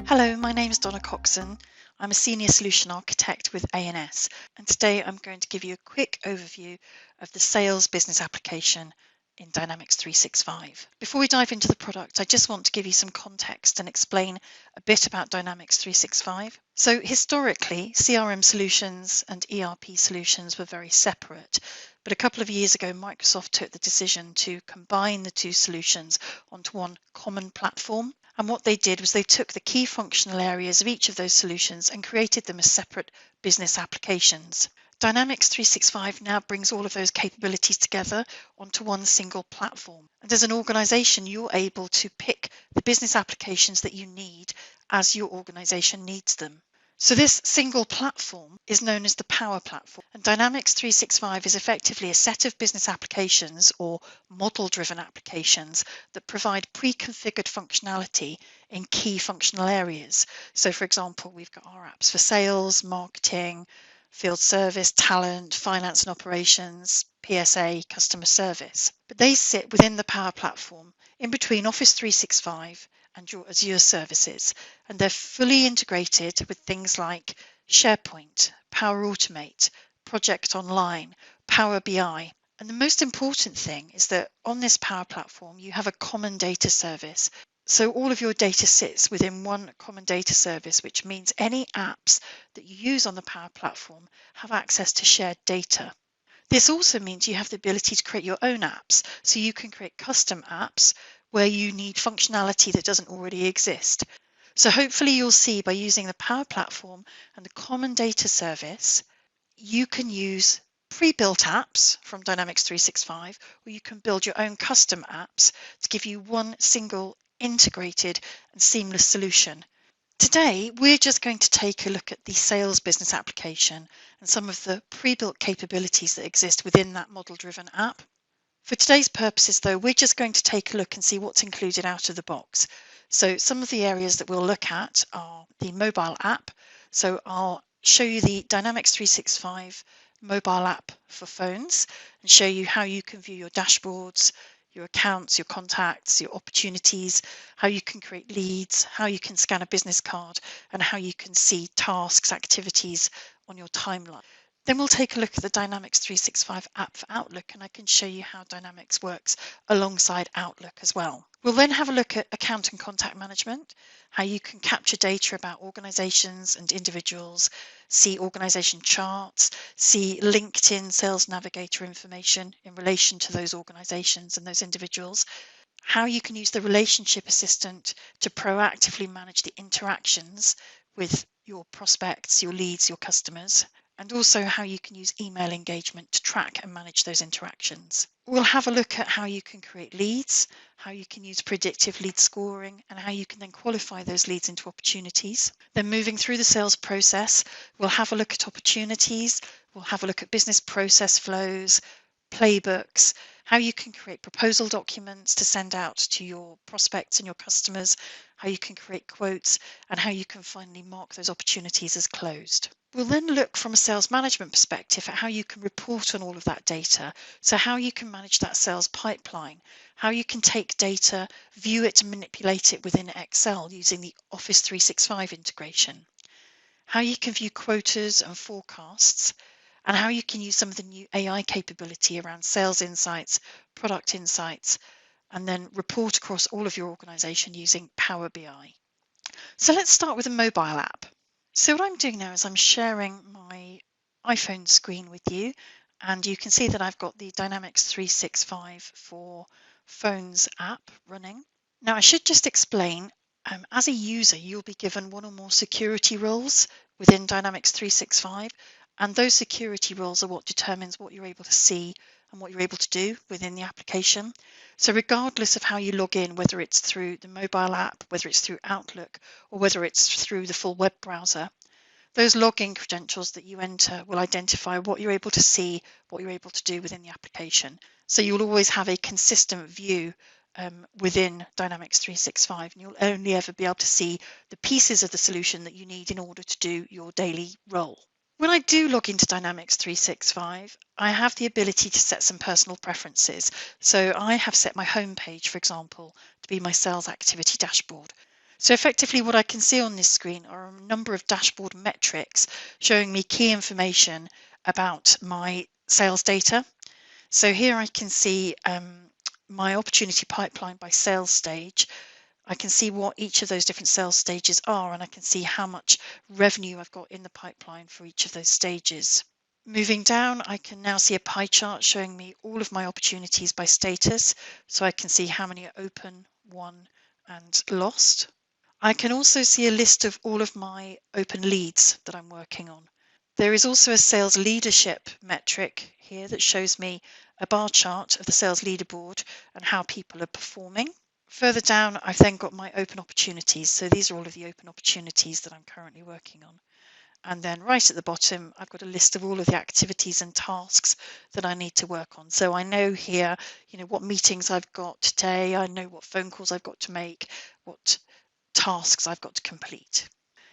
Hello, my name is Donna Coxon. I'm a Senior Solution Architect with A&S, and today I'm going to give you a quick overview of the sales business application in Dynamics 365. Before we dive into the product, I just want to give you some context and explain a bit about Dynamics 365. So historically, CRM solutions and ERP solutions were very separate, but a couple of years ago, Microsoft took the decision to combine the two solutions onto one common platform. And what they did was they took the key functional areas of each of those solutions and created them as separate business applications. Dynamics 365 now brings all of those capabilities together onto one single platform. And as an organization, you're able to pick the business applications that you need as your organization needs them. So this single platform is known as the Power Platform, and Dynamics 365 is effectively a set of business applications or model-driven applications that provide pre-configured functionality in key functional areas. So for example, we've got our apps for sales, marketing, field service, talent, finance and operations, PSA, customer service. But they sit within the Power Platform in between Office 365 and your Azure services, and they're fully integrated with things like SharePoint, Power Automate, Project Online, Power BI. And the most important thing is that on this Power Platform, you have a common data service. So all of your data sits within one common data service, which means any apps that you use on the Power Platform have access to shared data. This also means you have the ability to create your own apps. So you can create custom apps where you need functionality that doesn't already exist. So hopefully you'll see by using the Power Platform and the common data service, you can use pre-built apps from Dynamics 365, or you can build your own custom apps to give you one single integrated and seamless solution. Today, we're just going to take a look at the sales business application and some of the pre-built capabilities that exist within that model-driven app. For today's purposes, though, we're just going to take a look and see what's included out of the box. So some of the areas that we'll look at are the mobile app. So I'll show you the Dynamics 365 mobile app for phones and show you how you can view your dashboards, your accounts, your contacts, your opportunities, how you can create leads, how you can scan a business card, and how you can see tasks, activities on your timeline. Then we'll take a look at the Dynamics 365 app for Outlook, and I can show you how Dynamics works alongside Outlook as well. We'll then have a look at account and contact management, how you can capture data about organizations and individuals, see organization charts, see LinkedIn Sales Navigator information in relation to those organizations and those individuals, how you can use the relationship assistant to proactively manage the interactions with your prospects, your leads, your customers, and also how you can use email engagement to track and manage those interactions. We'll have a look at how you can create leads, how you can use predictive lead scoring, and how you can then qualify those leads into opportunities. Then moving through the sales process, we'll have a look at opportunities, we'll have a look at business process flows, playbooks, how you can create proposal documents to send out to your prospects and your customers, how you can create quotes, and how you can finally mark those opportunities as closed. We'll then look from a sales management perspective at how you can report on all of that data. So how you can manage that sales pipeline, how you can take data, view it and manipulate it within Excel using the Office 365 integration, how you can view quotas and forecasts, and how you can use some of the new AI capability around sales insights, product insights, and then report across all of your organization using Power BI. So let's start with a mobile app. So what I'm doing now is I'm sharing my iPhone screen with you, and you can see that I've got the Dynamics 365 for Phones app running. Now I should just explain, as a user, you'll be given one or more security roles within Dynamics 365, and those security roles are what determines what you're able to see and what you're able to do within the application. So regardless of how you log in, whether it's through the mobile app, whether it's through Outlook, or whether it's through the full web browser, those login credentials that you enter will identify what you're able to see, what you're able to do within the application. So you'll always have a consistent view within Dynamics 365, and you'll only ever be able to see the pieces of the solution that you need in order to do your daily role. When I do log into Dynamics 365, I have the ability to set some personal preferences. So I have set my home page, for example, to be my sales activity dashboard. So effectively what I can see on this screen are a number of dashboard metrics showing me key information about my sales data. So here I can see my opportunity pipeline by sales stage. I can see what each of those different sales stages are, and I can see how much revenue I've got in the pipeline for each of those stages. Moving down, I can now see a pie chart showing me all of my opportunities by status, so I can see how many are open, won, and lost. I can also see a list of all of my open leads that I'm working on. There is also a sales leadership metric here that shows me a bar chart of the sales leaderboard and how people are performing. Further down, I've then got my open opportunities. So these are all of the open opportunities that I'm currently working on. And then right at the bottom, I've got a list of all of the activities and tasks that I need to work on. So I know here, what meetings I've got today. I know what phone calls I've got to make, what tasks I've got to complete.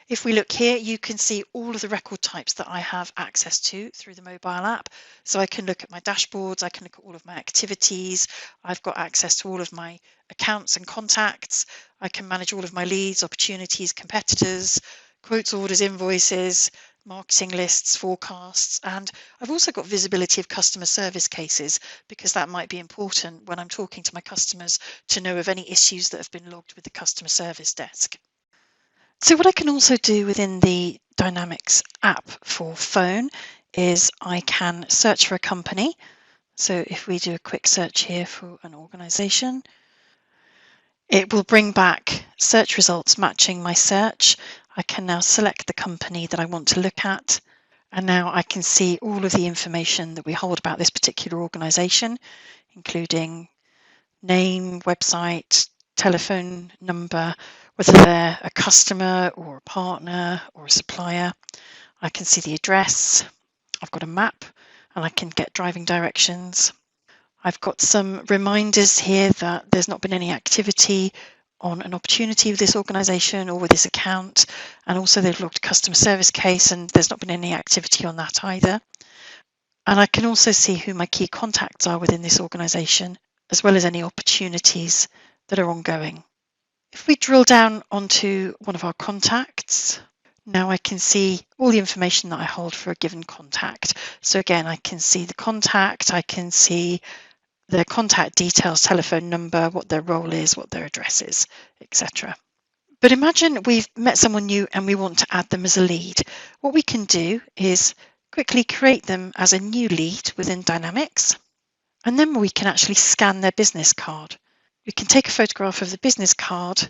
If we look here, you can see all of the record types that I have access to through the mobile app. So I can look at my dashboards, I can look at all of my activities, I've got access to all of my accounts and contacts, I can manage all of my leads, opportunities, competitors, quotes, orders, invoices, marketing lists, forecasts, and I've also got visibility of customer service cases because that might be important when I'm talking to my customers to know of any issues that have been logged with the customer service desk. So what I can also do within the Dynamics app for phone is I can search for a company. So if we do a quick search here for an organization, it will bring back search results matching my search. I can now select the company that I want to look at. And now I can see all of the information that we hold about this particular organization, including name, website, telephone number, whether they're a customer or a partner or a supplier. I can see the address. I've got a map and I can get driving directions. I've got some reminders here that there's not been any activity on an opportunity with this organisation or with this account, and also they've logged a customer service case and there's not been any activity on that either. And I can also see who my key contacts are within this organisation, as well as any opportunities that are ongoing. If we drill down onto one of our contacts, now I can see all the information that I hold for a given contact. So again, I can see the contact, I can see their contact details, telephone number, what their role is, what their address is, etc. But imagine we've met someone new and we want to add them as a lead. What we can do is quickly create them as a new lead within Dynamics, and then we can actually scan their business card. We can take a photograph of the business card,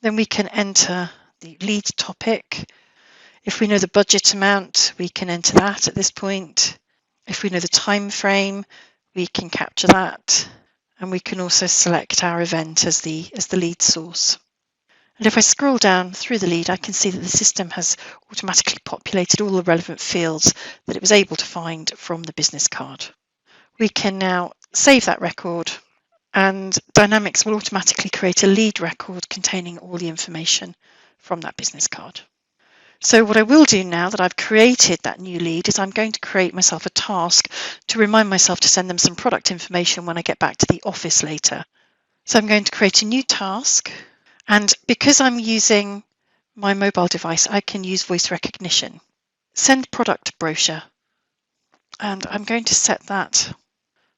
then we can enter the lead topic. If we know the budget amount, we can enter that at this point. If we know the time frame, we can capture that, and we can also select our event as the lead source. And if I scroll down through the lead, I can see that the system has automatically populated all the relevant fields that it was able to find from the business card. We can now save that record, and Dynamics will automatically create a lead record containing all the information from that business card. So what I will do now that I've created that new lead is I'm going to create myself a task to remind myself to send them some product information when I get back to the office later. So I'm going to create a new task, and because I'm using my mobile device, I can use voice recognition. Send product brochure, and I'm going to set that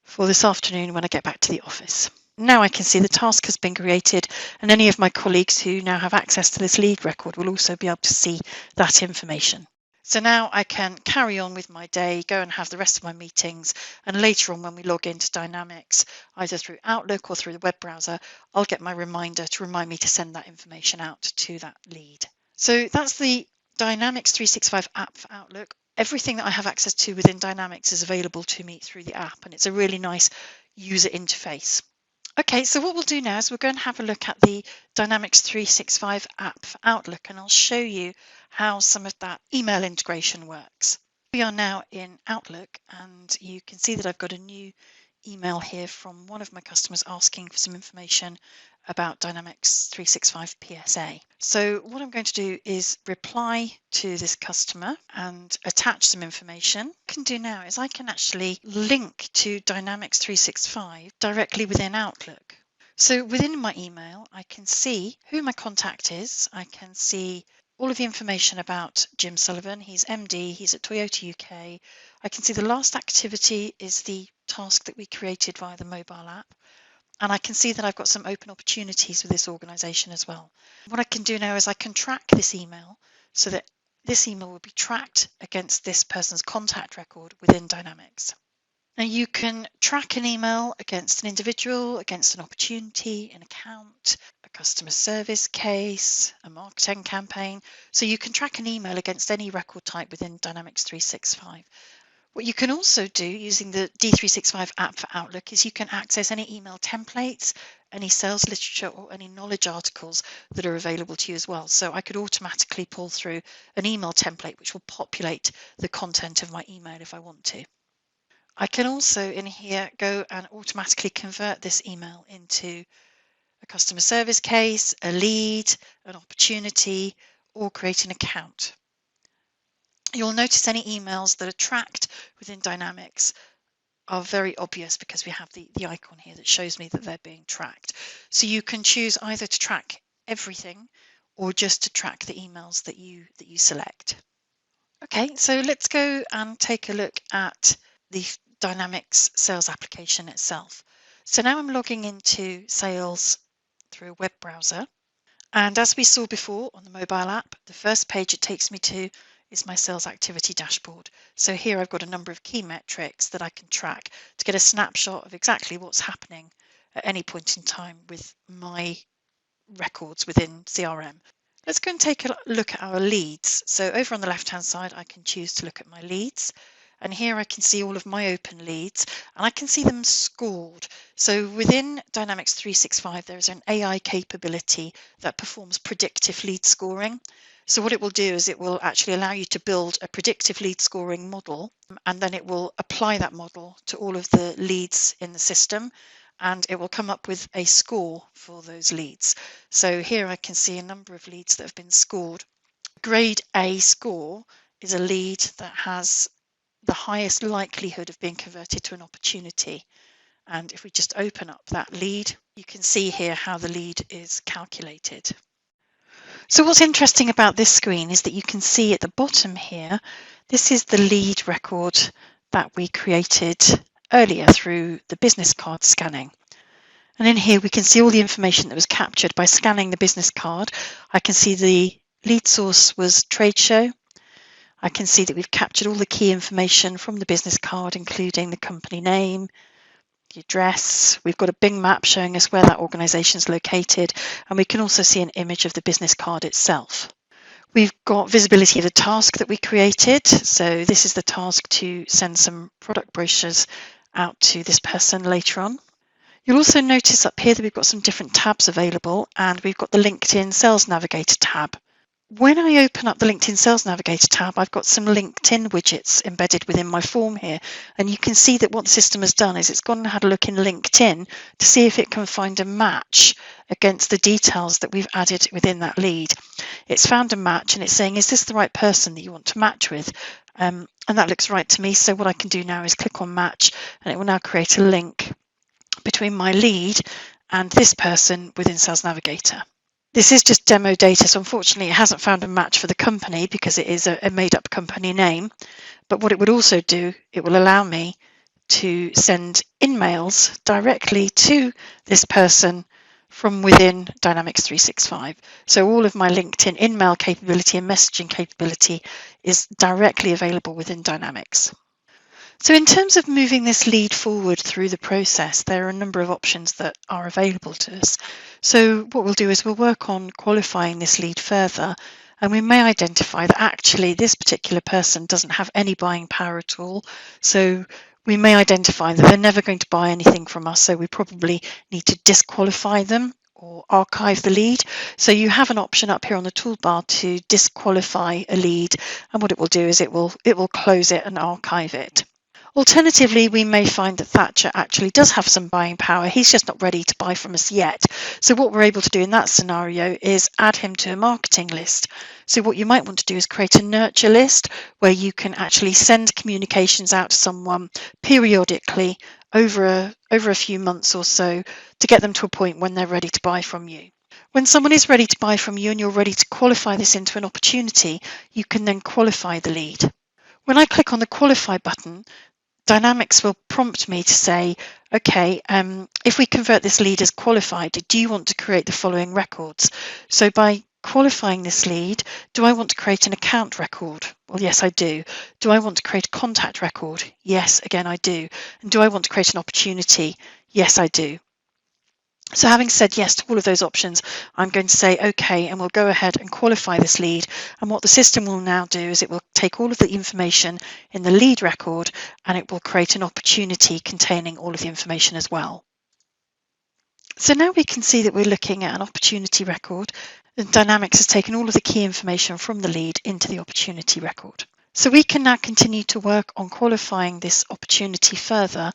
for this afternoon when I get back to the office. Now I can see the task has been created, and any of my colleagues who now have access to this lead record will also be able to see that information. So now I can carry on with my day, go and have the rest of my meetings, and later on when we log into Dynamics, either through Outlook or through the web browser, I'll get my reminder to remind me to send that information out to that lead. So that's the Dynamics 365 app for Outlook. Everything that I have access to within Dynamics is available to me through the app, and it's a really nice user interface. Okay, so what we'll do now is we're going to have a look at the Dynamics 365 app for Outlook, and I'll show you how some of that email integration works. We are now in Outlook, and you can see that I've got a new email here from one of my customers asking for some information about Dynamics 365 PSA. So what I'm going to do is reply to this customer and attach some information. What I can do now is I can actually link to Dynamics 365 directly within Outlook. So within my email, I can see who my contact is. I can see all of the information about Jim Sullivan. He's MD, he's at Toyota UK. I can see the last activity is the task that we created via the mobile app. And I can see that I've got some open opportunities with this organisation as well. What I can do now is I can track this email so that this email will be tracked against this person's contact record within Dynamics. Now you can track an email against an individual, against an opportunity, an account, a customer service case, a marketing campaign. So you can track an email against any record type within Dynamics 365. What you can also do using the D365 app for Outlook is you can access any email templates, any sales literature or any knowledge articles that are available to you as well. So I could automatically pull through an email template which will populate the content of my email if I want to. I can also in here go and automatically convert this email into a customer service case, a lead, an opportunity, or create an account. You'll notice any emails that are tracked within Dynamics are very obvious because we have the icon here that shows me that they're being tracked. So you can choose either to track everything or just to track the emails that you select. Okay, so let's go and take a look at the Dynamics sales application itself. So now I'm logging into Sales through a web browser. And as we saw before on the mobile app, the first page it takes me to is my sales activity dashboard. So here I've got a number of key metrics that I can track to get a snapshot of exactly what's happening at any point in time with my records within CRM. Let's go and take a look at our leads. So over on the left-hand side, I can choose to look at my leads. And here I can see all of my open leads and I can see them scored. So within Dynamics 365, there is an AI capability that performs predictive lead scoring. So what it will do is it will actually allow you to build a predictive lead scoring model, and then it will apply that model to all of the leads in the system, and it will come up with a score for those leads. So here I can see a number of leads that have been scored. Grade A score is a lead that has the highest likelihood of being converted to an opportunity. And if we just open up that lead, you can see here how the lead is calculated. So what's interesting about this screen is that you can see at the bottom here, this is the lead record that we created earlier through the business card scanning. And in here we can see all the information that was captured by scanning the business card. I can see the lead source was trade show. I can see that we've captured all the key information from the business card, including the company name, the address. We've got a Bing map showing us where that organisation is located, and we can also see an image of the business card itself. We've got visibility of the task that we created. So this is the task to send some product brochures out to this person later on. You'll also notice up here that we've got some different tabs available, and we've got the LinkedIn Sales Navigator tab. When I open up the LinkedIn Sales Navigator tab, I've got some LinkedIn widgets embedded within my form here. And you can see that what the system has done is it's gone and had a look in LinkedIn to see if it can find a match against the details that we've added within that lead. It's found a match and it's saying, is this the right person that you want to match with? And that looks right to me. So what I can do now is click on match, and it will now create a link between my lead and this person within Sales Navigator. This is just demo data, so unfortunately it hasn't found a match for the company because it is a made-up company name. But what it would also do, it will allow me to send in-mails directly to this person from within Dynamics 365. So all of my LinkedIn in-mail capability and messaging capability is directly available within Dynamics. So in terms of moving this lead forward through the process, there are a number of options that are available to us. So what we'll do is we'll work on qualifying this lead further, and we may identify that actually this particular person doesn't have any buying power at all. So we may identify that they're never going to buy anything from us, so we probably need to disqualify them or archive the lead. So you have an option up here on the toolbar to disqualify a lead, and what it will do is it will close it and archive it. Alternatively, we may find that Thatcher actually does have some buying power. He's just not ready to buy from us yet. So what we're able to do in that scenario is add him to a marketing list. So what you might want to do is create a nurture list where you can actually send communications out to someone periodically over a few months or so to get them to a point when they're ready to buy from you. When someone is ready to buy from you and you're ready to qualify this into an opportunity, you can then qualify the lead. When I click on the qualify button, Dynamics will prompt me to say, okay, if we convert this lead as qualified, do you want to create the following records? So by qualifying this lead, do I want to create an account record? Well, yes, I do. Do I want to create a contact record? Yes, again, I do. And do I want to create an opportunity? Yes, I do. So having said yes to all of those options, I'm going to say OK, and we'll go ahead and qualify this lead. And what the system will now do is it will take all of the information in the lead record and it will create an opportunity containing all of the information as well. So now we can see that we're looking at an opportunity record, and Dynamics has taken all of the key information from the lead into the opportunity record. So we can now continue to work on qualifying this opportunity further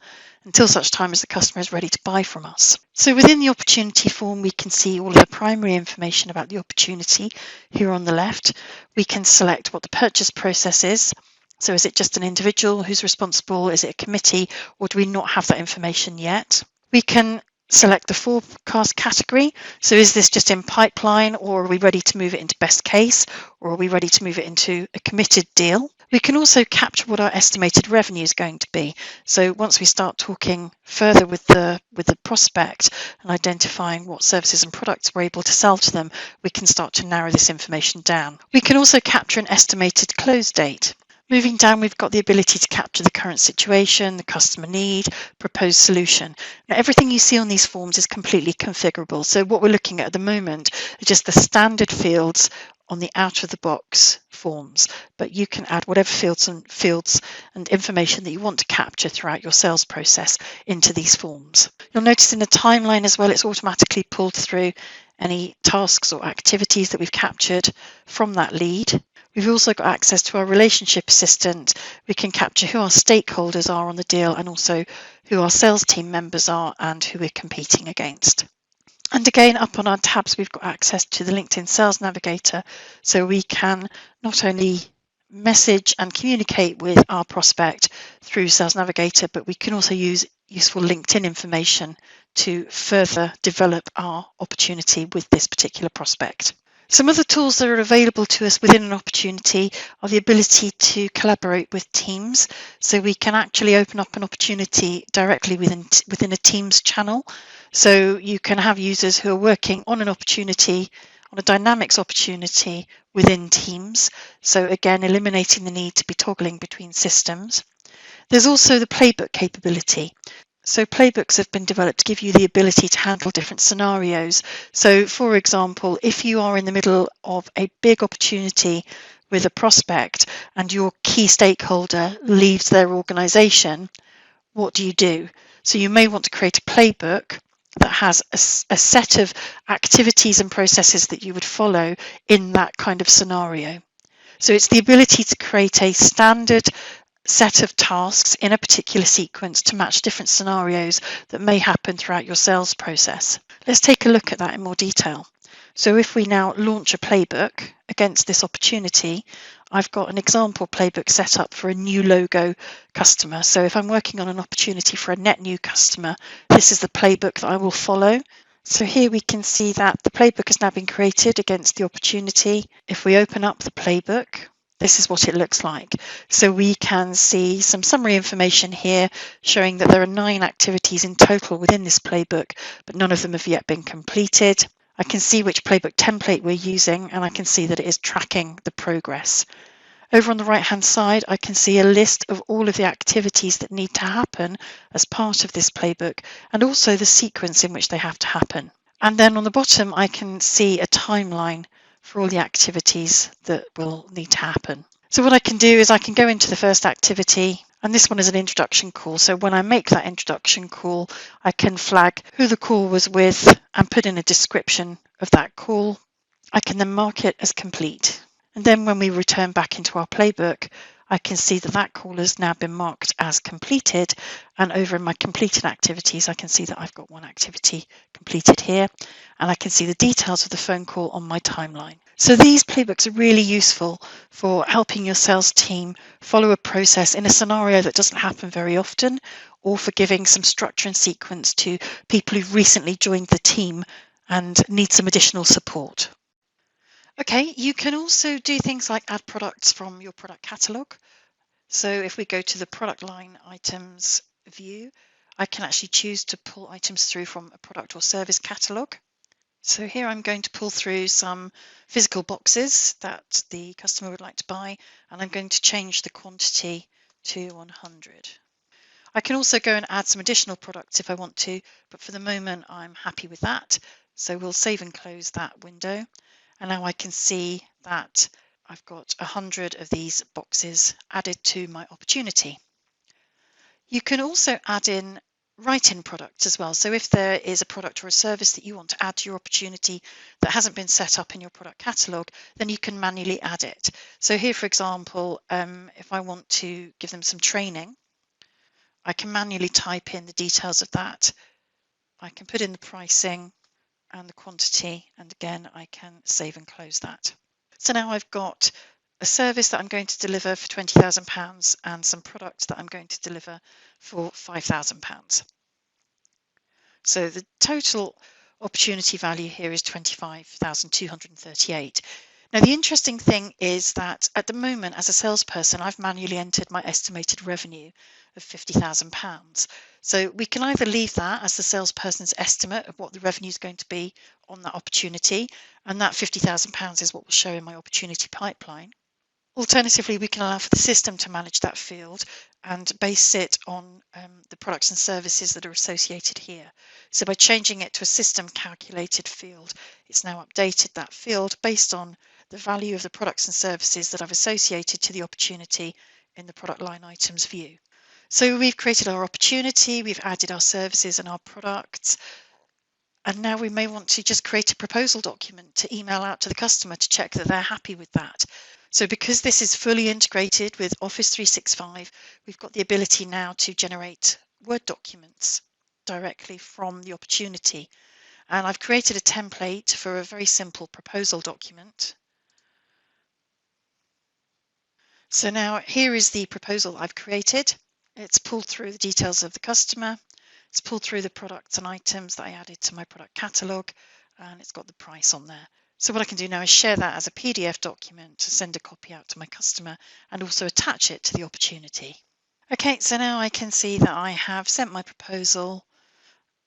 until such time as the customer is ready to buy from us. So within the opportunity form, we can see all of the primary information about the opportunity here on the left. We can select what the purchase process is. So is it just an individual who's responsible? Is it a committee? Or do we not have that information yet? We can select the forecast category. So is this just in pipeline, or are we ready to move it into best case, or are we ready to move it into a committed deal? We can also capture what our estimated revenue is going to be. So once we start talking further with the prospect and identifying what services and products we're able to sell to them, we can start to narrow this information down. We can also capture an estimated close date. Moving down, we've got the ability to capture the current situation, the customer need, proposed solution. Now, everything you see on these forms is completely configurable. So what we're looking at the moment are just the standard fields on the out-of-the-box forms, but you can add whatever fields and information that you want to capture throughout your sales process into these forms. You'll notice in the timeline as well, it's automatically pulled through any tasks or activities that we've captured from that lead. We've also got access to our relationship assistant. We can capture who our stakeholders are on the deal and also who our sales team members are and who we're competing against. And again, up on our tabs, we've got access to the LinkedIn Sales Navigator, so we can not only message and communicate with our prospect through Sales Navigator, but we can also use useful LinkedIn information to further develop our opportunity with this particular prospect. Some other tools that are available to us within an opportunity are the ability to collaborate with teams. So we can actually open up an opportunity directly within a Teams channel. So you can have users who are working on an opportunity, on a Dynamics opportunity within Teams. So again, eliminating the need to be toggling between systems. There's also the playbook capability. So playbooks have been developed to give you the ability to handle different scenarios. So for example, if you are in the middle of a big opportunity with a prospect and your key stakeholder leaves their organization, what do you do? So you may want to create a playbook that has a set of activities and processes that you would follow in that kind of scenario. So it's the ability to create a standard set of tasks in a particular sequence to match different scenarios that may happen throughout your sales process. Let's take a look at that in more detail. So if we now launch a playbook against this opportunity, I've got an example playbook set up for a new logo customer. So if I'm working on an opportunity for a net new customer, this is the playbook that I will follow. So here we can see that the playbook has now been created against the opportunity. If we open up the playbook, this is what it looks like. So we can see some summary information here showing that there are 9 activities in total within this playbook, but none of them have yet been completed. I can see which playbook template we're using, and I can see that it is tracking the progress. Over on the right-hand side, I can see a list of all of the activities that need to happen as part of this playbook, and also the sequence in which they have to happen. And then on the bottom, I can see a timeline for all the activities that will need to happen. So what I can do is I can go into the first activity, and this one is an introduction call. So when I make that introduction call, I can flag who the call was with and put in a description of that call. I can then mark it as complete. And then when we return back into our playbook, I can see that that call has now been marked as completed. And over in my completed activities, I can see that I've got one activity completed here. And I can see the details of the phone call on my timeline. So these playbooks are really useful for helping your sales team follow a process in a scenario that doesn't happen very often, or for giving some structure and sequence to people who've recently joined the team and need some additional support. Okay, you can also do things like add products from your product catalog. So if we go to the product line items view, I can actually choose to pull items through from a product or service catalog. So here I'm going to pull through some physical boxes that the customer would like to buy, and I'm going to change the quantity to 100. I can also go and add some additional products if I want to, but for the moment I'm happy with that. So we'll save and close that window. And now I can see that I've got 100 of these boxes added to my opportunity. You can also add in write-in products as well. So if there is a product or a service that you want to add to your opportunity that hasn't been set up in your product catalog, then you can manually add it. So here, for example, if I want to give them some training, I can manually type in the details of that. I can put in the pricing and the quantity, and again, I can save and close that. So now I've got a service that I'm going to deliver for £20,000 and some products that I'm going to deliver for £5,000. So the total opportunity value here is 25,238. Now, the interesting thing is that at the moment, as a salesperson, I've manually entered my estimated revenue of £50,000. So we can either leave that as the salesperson's estimate of what the revenue is going to be on that opportunity, and that £50,000 is what will show in my opportunity pipeline. Alternatively, we can allow for the system to manage that field and base it on the products and services that are associated here. So by changing it to a system calculated field, it's now updated that field based on the value of the products and services that I've associated to the opportunity in the product line items view. So we've created our opportunity, we've added our services and our products, and now we may want to just create a proposal document to email out to the customer to check that they're happy with that. So because this is fully integrated with Office 365, we've got the ability now to generate Word documents directly from the opportunity. And I've created a template for a very simple proposal document. So now here is the proposal I've created. It's pulled through the details of the customer. It's pulled through the products and items that I added to my product catalogue, and it's got the price on there. So what I can do now is share that as a PDF document to send a copy out to my customer and also attach it to the opportunity. Okay, so now I can see that I have sent my proposal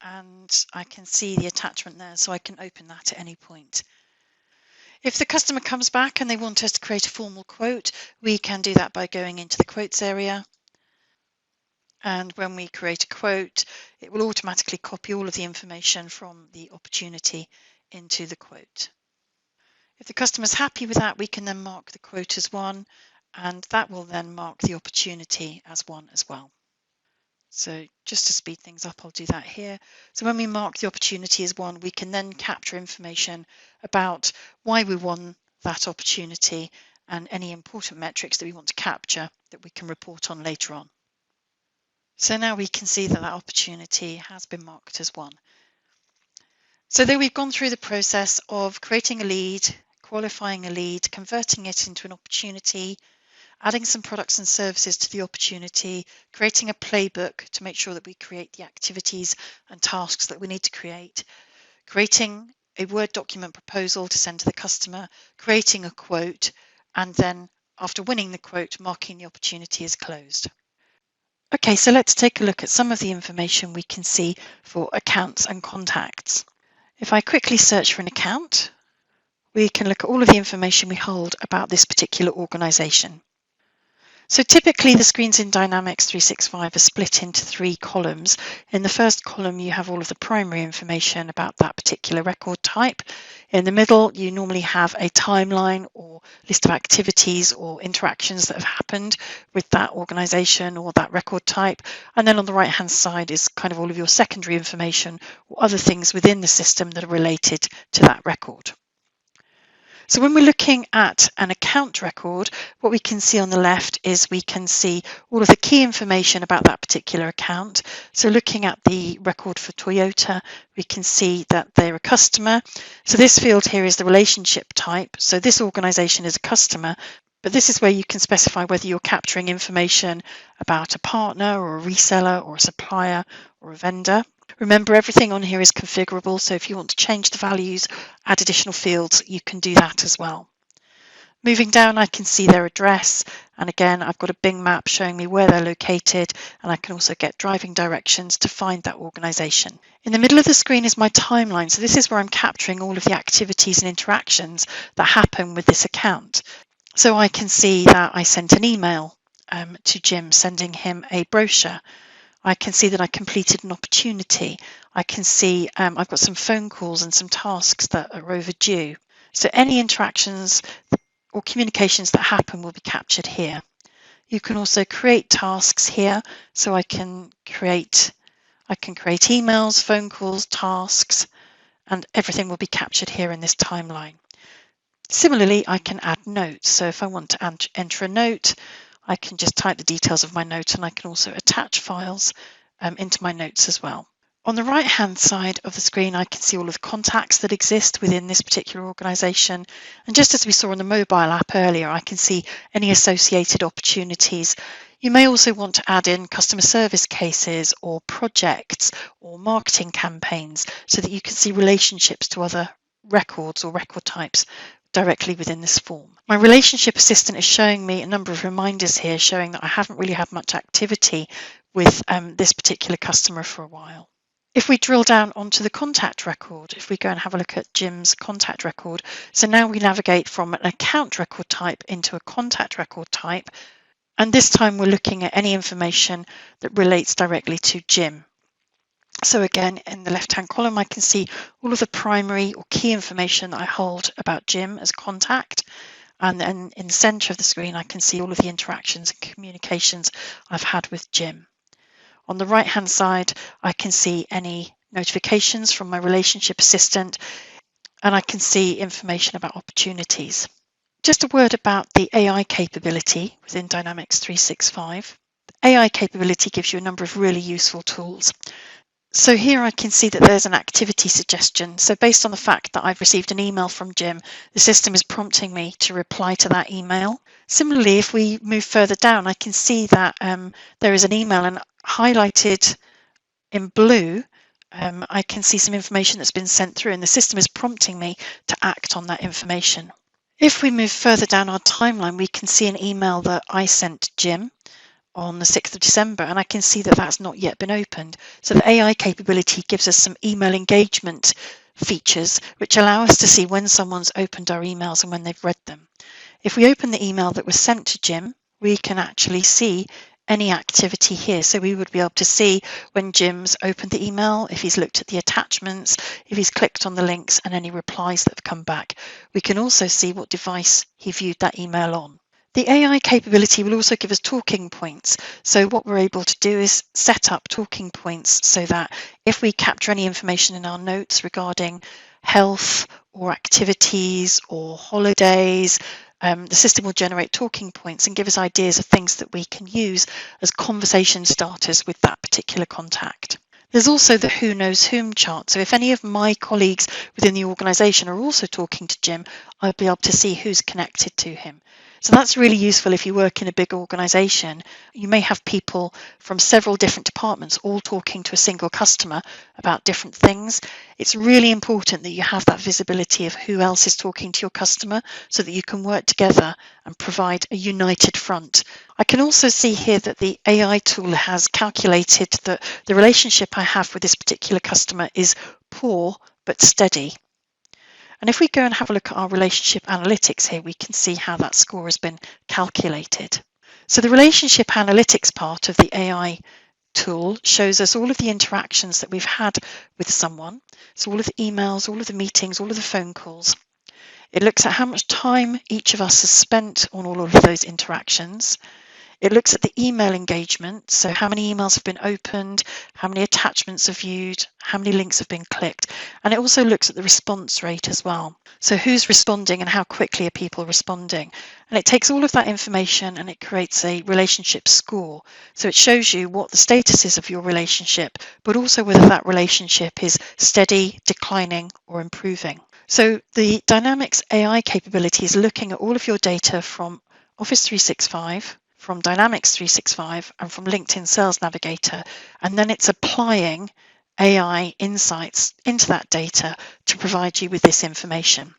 and I can see the attachment there, so I can open that at any point. If the customer comes back and they want us to create a formal quote, we can do that by going into the quotes area. And when we create a quote, it will automatically copy all of the information from the opportunity into the quote. If the customer's happy with that, we can then mark the quote as 1, and that will then mark the opportunity as 1 as well. So just to speed things up, I'll do that here. So when we mark the opportunity as 1, we can then capture information about why we won that opportunity and any important metrics that we want to capture that we can report on later on. So now we can see that that opportunity has been marked as 1. So there we've gone through the process of creating a lead, qualifying a lead, converting it into an opportunity, adding some products and services to the opportunity, creating a playbook to make sure that we create the activities and tasks that we need to create, creating a Word document proposal to send to the customer, creating a quote, and then after winning the quote, marking the opportunity as closed. Okay, so let's take a look at some of the information we can see for accounts and contacts. If I quickly search for an account, we can look at all of the information we hold about this particular organisation. So typically the screens in Dynamics 365 are split into 3 columns. In the first column you have all of the primary information about that particular record type. In the middle you normally have a timeline or list of activities or interactions that have happened with that organisation or that record type. And then on the right hand side is kind of all of your secondary information or other things within the system that are related to that record. So when we're looking at an account record, what we can see on the left is we can see all of the key information about that particular account. So looking at the record for Toyota, we can see that they're a customer. So this field here is the relationship type. So this organization is a customer, but this is where you can specify whether you're capturing information about a partner or a reseller or a supplier or a vendor. Remember, everything on here is configurable, so if you want to change the values, add additional fields, you can do that as well. Moving down, I can see their address, and again, I've got a Bing map showing me where they're located, and I can also get driving directions to find that organisation. In the middle of the screen is my timeline, so this is where I'm capturing all of the activities and interactions that happen with this account. So I can see that I sent an email to Jim, sending him a brochure. I can see that I completed an opportunity. I can see I've got some phone calls and some tasks that are overdue. So any interactions or communications that happen will be captured here. You can also create tasks here. So I can create emails, phone calls, tasks, and everything will be captured here in this timeline. Similarly, I can add notes. So if I want to enter a note, I can just type the details of my note, and I can also attach files into my notes as well. On the right hand side of the screen, I can see all of the contacts that exist within this particular organisation. And just as we saw on the mobile app earlier, I can see any associated opportunities. You may also want to add in customer service cases or projects or marketing campaigns so that you can see relationships to other records or record types directly within this form. My relationship assistant is showing me a number of reminders here showing that I haven't really had much activity with this particular customer for a while. If we drill down onto the contact record, if we go and have a look at Jim's contact record, so now we navigate from an account record type into a contact record type, and this time we're looking at any information that relates directly to Jim. So again, in the left-hand column, I can see all of the primary or key information that I hold about Jim as contact. And then in the centre of the screen, I can see all of the interactions and communications I've had with Jim. On the right-hand side, I can see any notifications from my relationship assistant, and I can see information about opportunities. Just a word about the AI capability within Dynamics 365. The AI capability gives you a number of really useful tools. So here I can see that there's an activity suggestion. So based on the fact that I've received an email from Jim, the system is prompting me to reply to that email. Similarly, if we move further down, I can see that there is an email, and highlighted in blue, I can see some information that's been sent through, and the system is prompting me to act on that information. If we move further down our timeline, we can see an email that I sent to Jim on the 6th of December, and I can see that that's not yet been opened. So the AI capability gives us some email engagement features which allow us to see when someone's opened our emails and when they've read them. If we open the email that was sent to Jim, we can actually see any activity here. So we would be able to see when Jim's opened the email, if he's looked at the attachments, if he's clicked on the links, and any replies that have come back. We can also see what device he viewed that email on. The AI capability will also give us talking points. So what we're able to do is set up talking points so that if we capture any information in our notes regarding health or activities or holidays, the system will generate talking points and give us ideas of things that we can use as conversation starters with that particular contact. There's also the Who Knows Whom chart. So if any of my colleagues within the organisation are also talking to Jim, I'll be able to see who's connected to him. So that's really useful if you work in a big organisation. You may have people from several different departments all talking to a single customer about different things. It's really important that you have that visibility of who else is talking to your customer so that you can work together and provide a united front. I can also see here that the AI tool has calculated that the relationship I have with this particular customer is poor but steady. And if we go and have a look at our relationship analytics here, we can see how that score has been calculated. So the relationship analytics part of the AI tool shows us all of the interactions that we've had with someone. So all of the emails, all of the meetings, all of the phone calls. It looks at how much time each of us has spent on all of those interactions. It looks at the email engagement, so how many emails have been opened, how many attachments are viewed, how many links have been clicked, and it also looks at the response rate as well. So who's responding and how quickly are people responding. And it takes all of that information and it creates a relationship score. So it shows you what the status is of your relationship, but also whether that relationship is steady, declining, or improving. So the Dynamics AI capability is looking at all of your data from Office 365, from Dynamics 365, and from LinkedIn Sales Navigator, and then it's applying AI insights into that data to provide you with this information.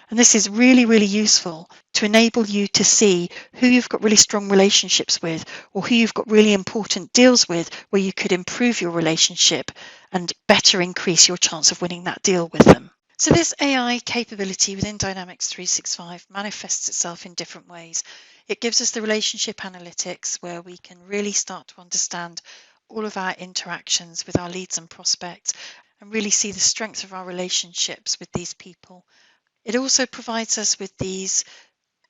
And this is really, really useful to enable you to see who you've got really strong relationships with or who you've got really important deals with where you could improve your relationship and better increase your chance of winning that deal with them. So this AI capability within Dynamics 365 manifests itself in different ways. It gives us the relationship analytics where we can really start to understand all of our interactions with our leads and prospects and really see the strength of our relationships with these people. It also provides us with these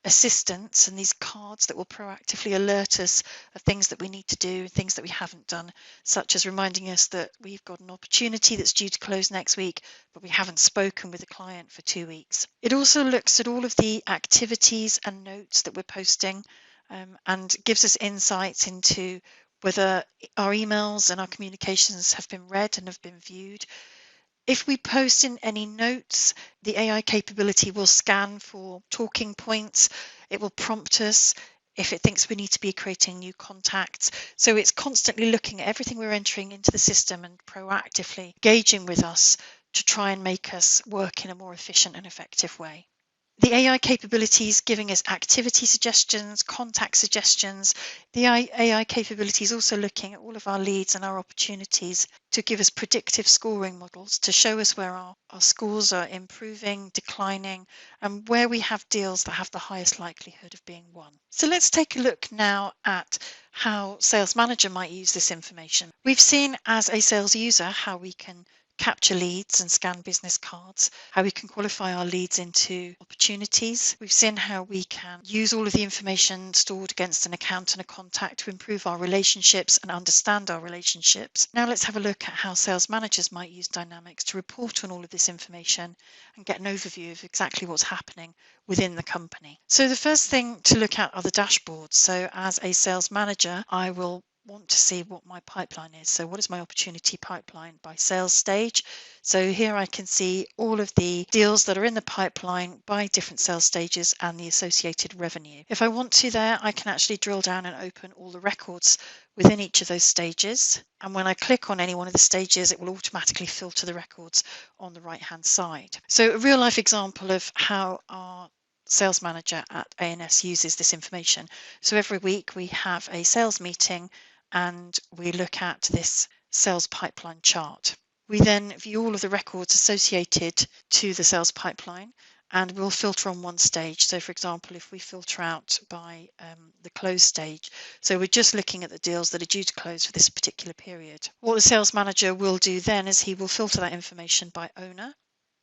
assistants and these cards that will proactively alert us of things that we need to do, things that we haven't done, such as reminding us that we've got an opportunity that's due to close next week, but we haven't spoken with the client for 2 weeks. It also looks at all of the activities and notes that we're posting and gives us insights into whether our emails and our communications have been read and have been viewed. If we post in any notes, the AI capability will scan for talking points. It will prompt us if it thinks we need to be creating new contacts. So it's constantly looking at everything we're entering into the system and proactively engaging with us to try and make us work in a more efficient and effective way. The AI capabilities giving us activity suggestions, contact suggestions. The AI capability is also looking at all of our leads and our opportunities to give us predictive scoring models to show us where our scores are improving, declining, and where we have deals that have the highest likelihood of being won. So let's take a look now at how Sales Manager might use this information. We've seen as a sales user how we can capture leads and scan business cards, how we can qualify our leads into opportunities. We've seen how we can use all of the information stored against an account and a contact to improve our relationships and understand our relationships. Now let's have a look at how sales managers might use Dynamics to report on all of this information and get an overview of exactly what's happening within the company. So the first thing to look at are the dashboards. So as a sales manager, I will want to see what my pipeline is. So what is my opportunity pipeline by sales stage? So here I can see all of the deals that are in the pipeline by different sales stages and the associated revenue. If I want to there, I can actually drill down and open all the records within each of those stages. And when I click on any one of the stages, it will automatically filter the records on the right-hand side. So a real life example of how our sales manager at A&S uses this information. So every week we have a sales meeting and we look at this sales pipeline chart. We then view all of the records associated to the sales pipeline and we'll filter on one stage. So for example, if we filter out by the close stage, so we're just looking at the deals that are due to close for this particular period. What the sales manager will do then is he will filter that information by owner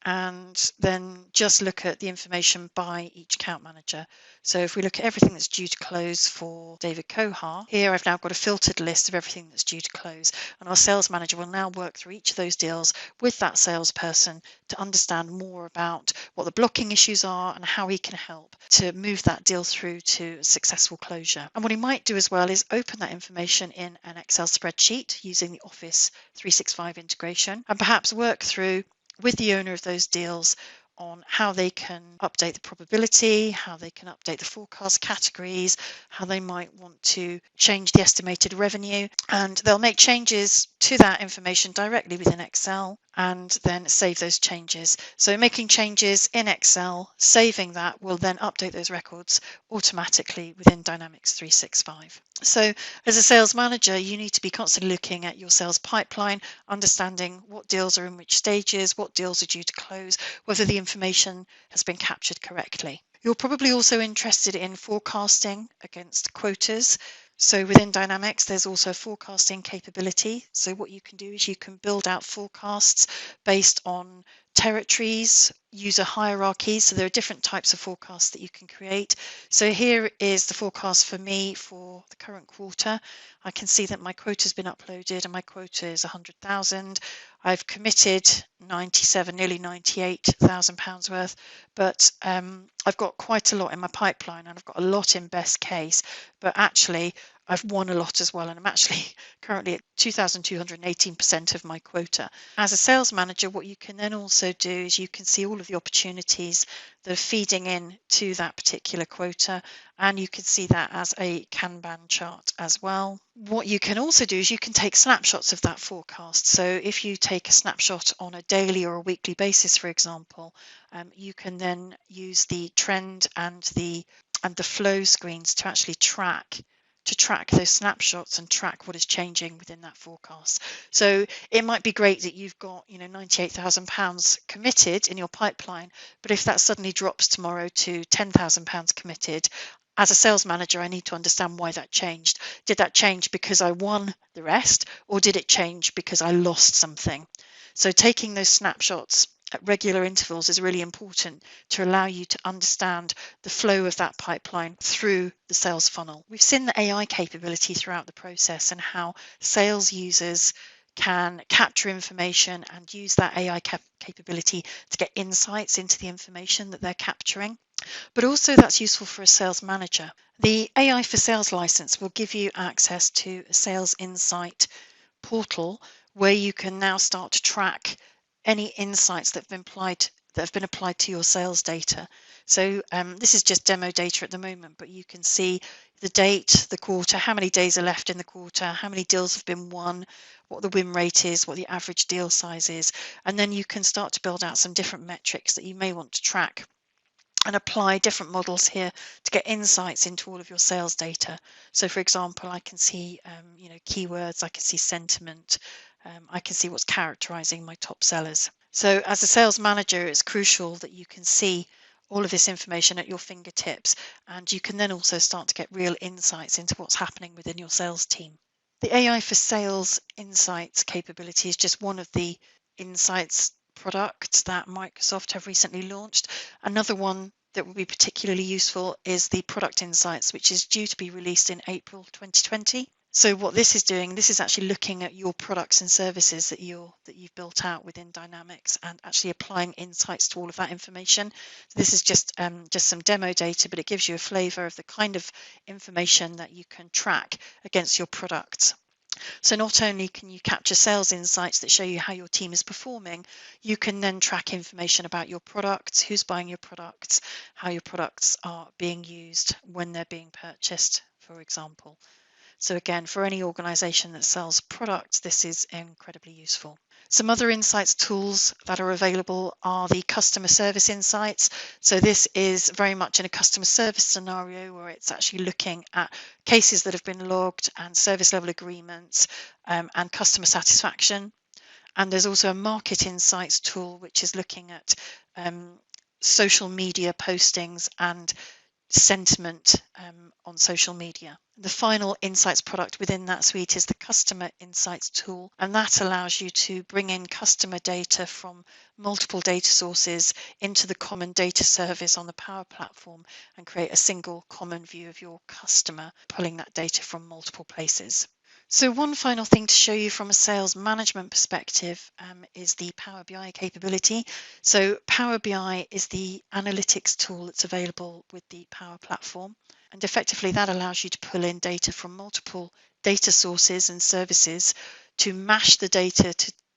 and then just look at the information by each account manager. So if we look at everything that's due to close for David Kohar, here I've now got a filtered list of everything that's due to close, and our sales manager will now work through each of those deals with that salesperson to understand more about what the blocking issues are and how he can help to move that deal through to successful closure. And what he might do as well is open that information in an Excel spreadsheet using the Office 365 integration and perhaps work through with the owner of those deals on how they can update the probability, how they can update the forecast categories, how they might want to change the estimated revenue. And they'll make changes to that information directly within Excel and then save those changes. So making changes in Excel, saving that will then update those records automatically within Dynamics 365. So as a sales manager, you need to be constantly looking at your sales pipeline, understanding what deals are in which stages, what deals are due to close, whether the information has been captured correctly. You're probably also interested in forecasting against quotas. So within Dynamics, there's also a forecasting capability. So what you can do is you can build out forecasts based on territories, user hierarchies. So there are different types of forecasts that you can create. So here is the forecast for me for the current quarter. I can see that my quota has been uploaded and my quota is 100,000. I've committed 97, nearly 98,000 pounds worth, but I've got quite a lot in my pipeline and I've got a lot in best case, but actually I've won a lot as well, and I'm actually currently at 2,218% of my quota. As a sales manager, what you can then also do is you can see all of the opportunities that are feeding in to that particular quota, and you can see that as a Kanban chart as well. What you can also do is you can take snapshots of that forecast. So if you take a snapshot on a daily or a weekly basis, for example, you can then use the trend and the flow screens to actually track those snapshots and track what is changing within that forecast. So it might be great that you've got, £98,000 committed in your pipeline, but if that suddenly drops tomorrow to £10,000 committed, as a sales manager, I need to understand why that changed. Did that change because I won the rest, or did it change because I lost something? So taking those snapshots at regular intervals is really important to allow you to understand the flow of that pipeline through the sales funnel. We've seen the AI capability throughout the process and how sales users can capture information and use that AI capability to get insights into the information that they're capturing. But also that's useful for a sales manager. The AI for Sales license will give you access to a sales insight portal where you can now start to track any insights that have been applied to your sales data. So this is just demo data at the moment, but you can see the date, the quarter, how many days are left in the quarter, how many deals have been won, what the win rate is, what the average deal size is, and then you can start to build out some different metrics that you may want to track and apply different models here to get insights into all of your sales data. So for example, I can see keywords, I can see sentiment, I can see what's characterizing my top sellers. So as a sales manager, it's crucial that you can see all of this information at your fingertips, and you can then also start to get real insights into what's happening within your sales team. The AI for Sales Insights capability is just one of the insights products that Microsoft have recently launched. Another one that will be particularly useful is the Product Insights, which is due to be released in April 2020. So what this is doing, this is actually looking at your products and services that you've built out within Dynamics and actually applying insights to all of that information. So this is just some demo data, but it gives you a flavour of the kind of information that you can track against your products. So not only can you capture sales insights that show you how your team is performing, you can then track information about your products, who's buying your products, how your products are being used when they're being purchased, for example. So again, for any organization that sells products, this is incredibly useful. Some other insights tools that are available are the customer service insights. So this is very much in a customer service scenario where it's actually looking at cases that have been logged and service level agreements and customer satisfaction. And there's also a market insights tool, which is looking at social media postings and sentiment on social media. The final insights product within that suite is the customer insights tool, and that allows you to bring in customer data from multiple data sources into the common data service on the Power Platform and create a single common view of your customer, pulling that data from multiple places. So one final thing to show you from a sales management perspective is the Power BI capability. So Power BI is the analytics tool that's available with the Power Platform. And effectively that allows you to pull in data from multiple data sources and services to mash the data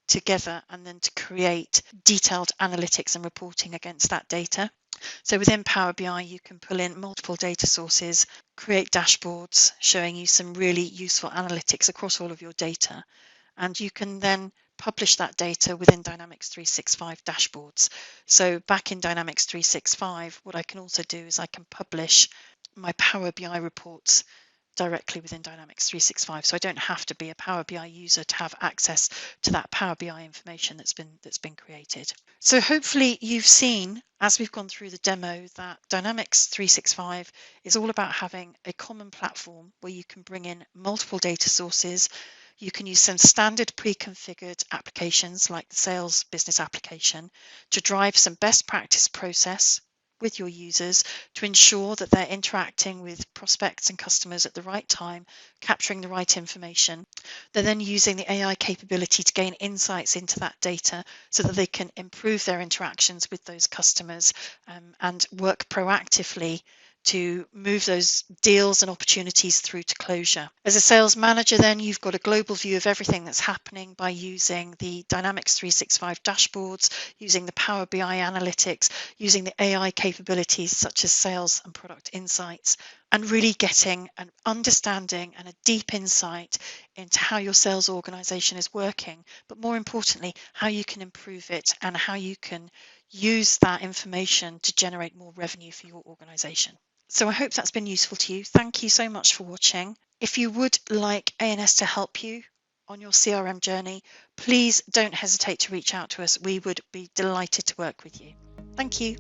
together and then to create detailed analytics and reporting against that data. So within Power BI, you can pull in multiple data sources, create dashboards showing you some really useful analytics across all of your data. And you can then publish that data within Dynamics 365 dashboards. So back in Dynamics 365, what I can also do is I can publish my Power BI reports directly within Dynamics 365. So I don't have to be a Power BI user to have access to that Power BI information that's been created. So hopefully you've seen, as we've gone through the demo, that Dynamics 365 is all about having a common platform where you can bring in multiple data sources. You can use some standard pre-configured applications like the sales business application to drive some best practice process with your users to ensure that they're interacting with prospects and customers at the right time, capturing the right information. They're then using the AI capability to gain insights into that data so that they can improve their interactions with those customers and work proactively to move those deals and opportunities through to closure. As a sales manager, then you've got a global view of everything that's happening by using the Dynamics 365 dashboards, using the Power BI analytics, using the AI capabilities such as sales and product insights, and really getting an understanding and a deep insight into how your sales organization is working, but more importantly, how you can improve it and how you can use that information to generate more revenue for your organization. So I hope that's been useful to you. Thank you so much for watching. If you would like ANS to help you on your CRM journey, please don't hesitate to reach out to us. We would be delighted to work with you. Thank you.